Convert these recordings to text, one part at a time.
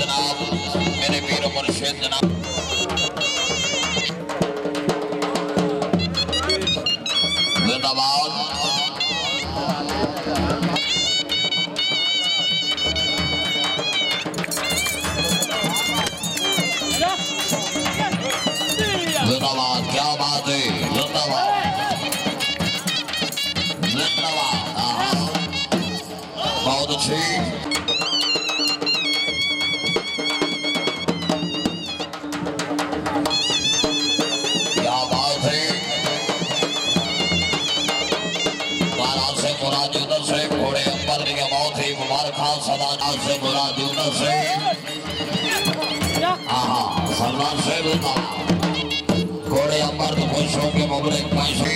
जनाब मेरे पीर मुर्शिद जनाब जिंदाबाद। जिंदाबाद, क्या बात है, जिंदाबाद जिंदाबाद। बहुत अच्छी, क्या बात है। बारात से मुराद उधर से घोड़े अंबर की मौत ही मुबारक खान सदा से मुराद उधर से सरदार से घोड़े अंबर तो खुशों के मुबरक पैसे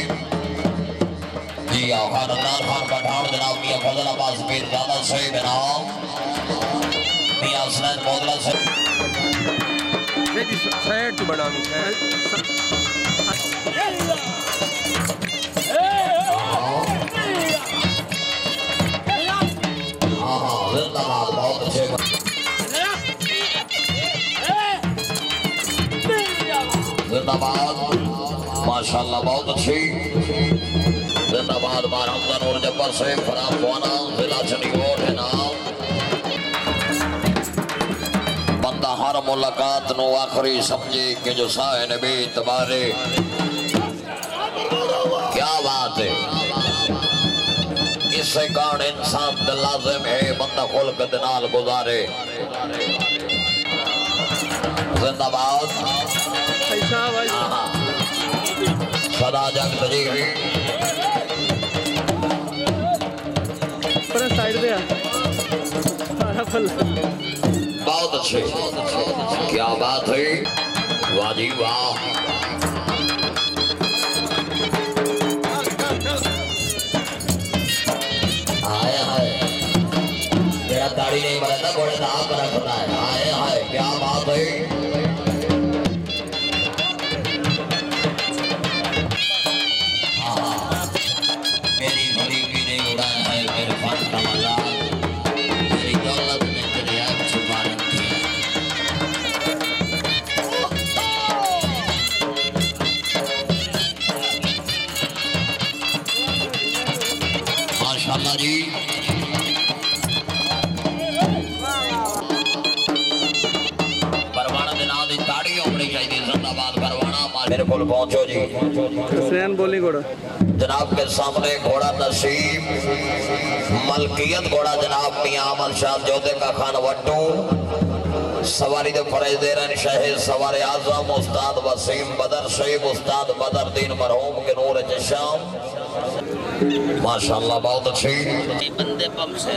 जी खानदार खान पठान जनाब मियां फजल अब्बास पीर दादा से बनाओ मियां हसनैन मोदला से साइड तो बड़ा जिंदाबाद, बहुत अच्छे जिंदाबाद माशाल्लाह, बहुत अच्छी जिंदाबाद। बारहमदन और जब्बर से फराम खुआना जिला चंडीगढ़ है नाम बंदा हर मुलाकात नो आखिरी समझे कि जो साए नबी तबारे। क्या बात है, इससे कारण इंसान दिल लाजिम है बंदा खुल्क दिनाल गुजारे। जिंदाबाद सदा जग तजीवी साइड पे बहुत अच्छे, क्या बात है, वाह जी वाह। आए हाय मेरा दाढ़ी नहीं बनता घोड़े का आप बना होता है। आए हाय क्या बात है, मेरी गरीबी ने उड़ाया है मेरे फन का मजाक, मेरी दौलत ने तेरी आँख छुपा रखी है। माशाल्लाह जी, परवाना दिन आदि ताड़ी होनी चाहिए। जिंदाबाद परवाना, मेरे को पहुंचो जी। हुसैन बोली घोड़ा जनाब के सामने घोड़ा नसीब मलकियत घोड़ा जनाब मियां अमर शाह जोधे का खान वट्टू सवारी दे फरेज दे रहे शहीद सवार आजम उस्ताद वसीम बदर शहीब उस्ताद बदर दीन मरहूम के नूर चशाम। माशाल्लाह बहुत अच्छी बंदे पम से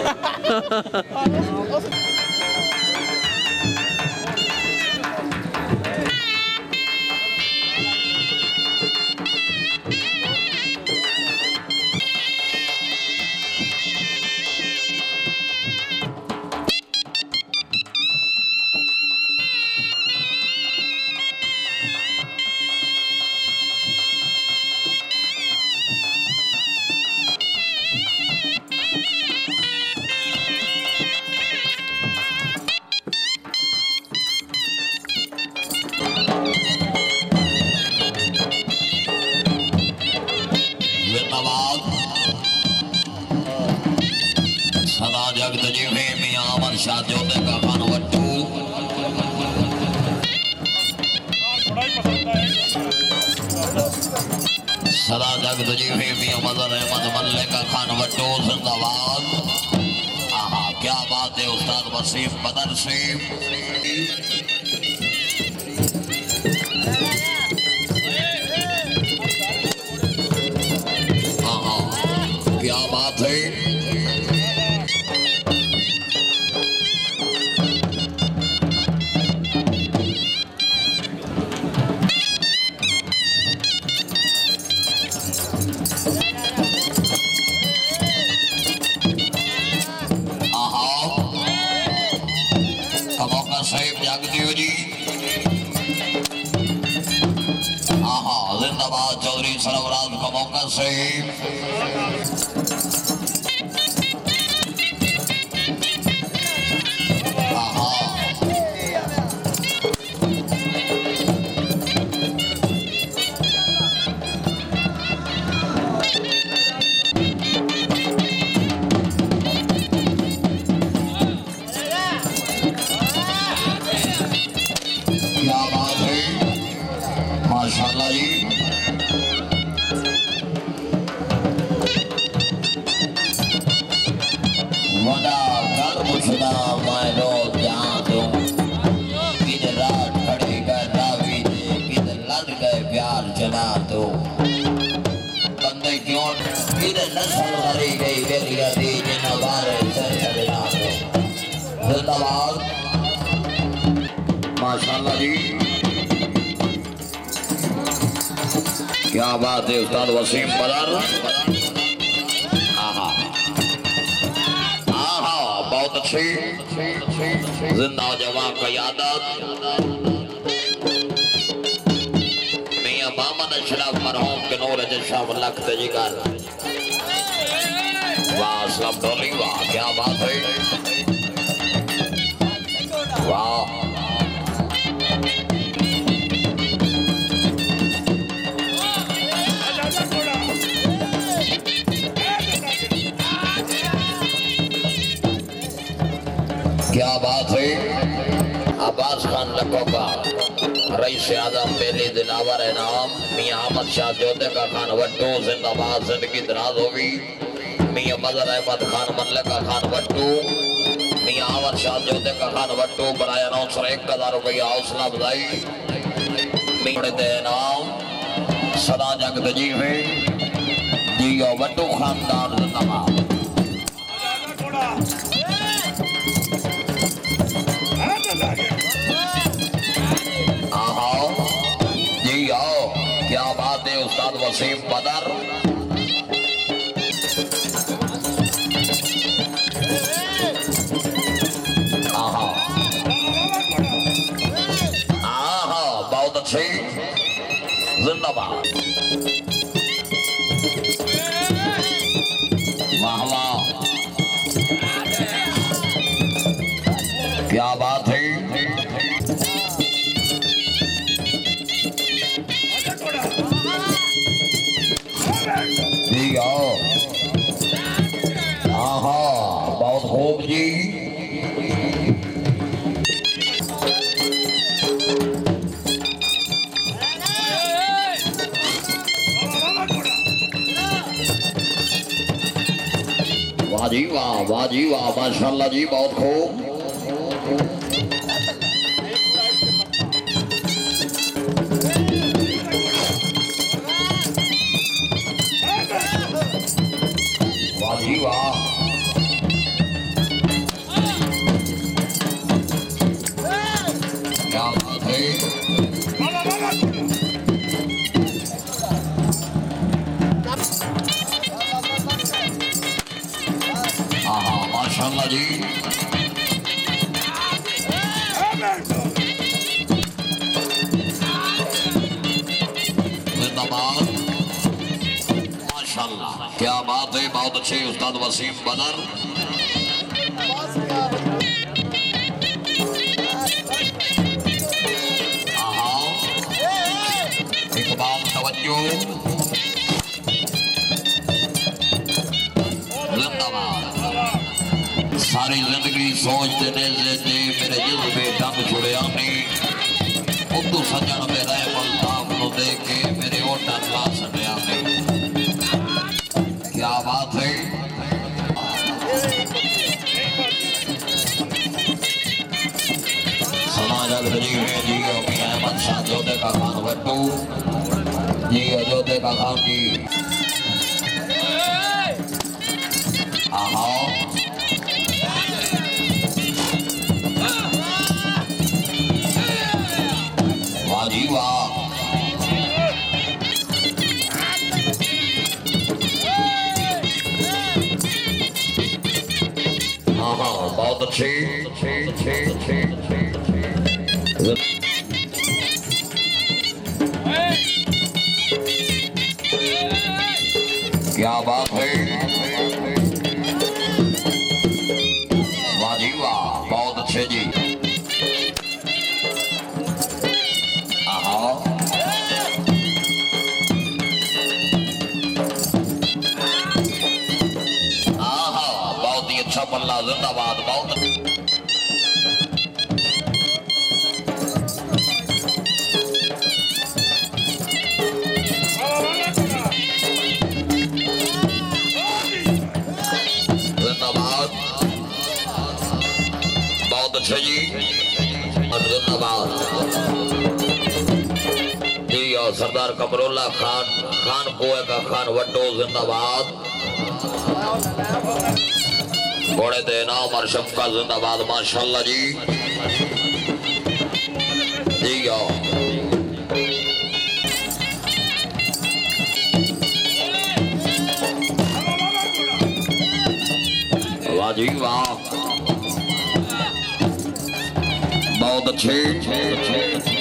सदा जगत जीवे मियां अमर शाह जोधे का खान वट्टू सदा जगत जीवे मियां मदर अहमद मल्ले का खान वट्टू। जिंदाबाद, क्या बात है उस्ताद वसीम बदर से क्या बात है। साहिब जागदियो जी, जिंदाबाद चौधरी सरवराज का मौका साहिब। माशाल्लाह जी। वदा कर मुझना मायनो जहाँ तुम किद रात खड़ी कर दावी दे किद लड़ गए प्यार जना तो बंदे क्यों किद नस्ल हरी गई बेलिया दी जिन्ना बारे सर चढ़ना तो जिंदाबाद माशाल्लाह जी। क्या बात है उस्ताद वसीम बदर। आहा आहा बहुत अच्छी जिंदा जवां क़यादत मियां मोहम्मद अशरफ मरहूम के नूर जशाम लखत जिगर। वाह असलम डोली वाह क्या बात है वाह। क्या बात है अब्बास खान लखोका रईस आजम बेली दिलावर इनाम मियां अहमद शाह जोधे का खान वट्टू जिंदाबाद जिंदगी दराज होगी। मियां मदर अहमद खान मल्लिका खान वट्टू मियां अहमद शाह जोधे का खान वट्टू बराए अनाउंसर 1000 रुपया हौसला अफजाई। मियां दे इनाम सदा जग दजी है जियो वट्टू खानदान जिंदाबाद। जी आओ क्या बात है उस्ताद वसीम बदर। आहा आहा बहुत अच्छी जिंदाबाद वाह वाह क्या बात है। आहा बहुत खूब जी। वाह जी वाह माशाल्लाह जी बहुत खूब। वाह क्या बात है आहा माशाल्लाह जी। जिंदाबाद माशाल्लाह क्या बात है बहुत अच्छे उस्ताद वसीम बदर। इकबाल तवज्जो जिंदाबाद। सारी जिंदगी सोचते ने मेरे जज्बे दम छुड़िया नहीं उदू सजन मेरा मुल्ताफ नु देख के मेरे ओटा ला सड़िया नहीं। क्या बात है समाज जी है जी अहमद शाह जोधे का खान वट्टू जी जोधे का खान जी। आहा वाह जी वाह बहुत अच्छी क्या बात है वाह जी वाह बहुत अच्छे जी। बहुत ही अच्छा पल्ला जिंदाबाद बहुत अच्छा जी धन्यवाद जी। और सरदार कमरुल्ला खान खान कुएं का खान वड्डो जिंदाबाद। घोड़े दे नाम और शब्का जिंदाबाद माशाल्लाह जी जी। वाह जी वाह बहुत अच्छे।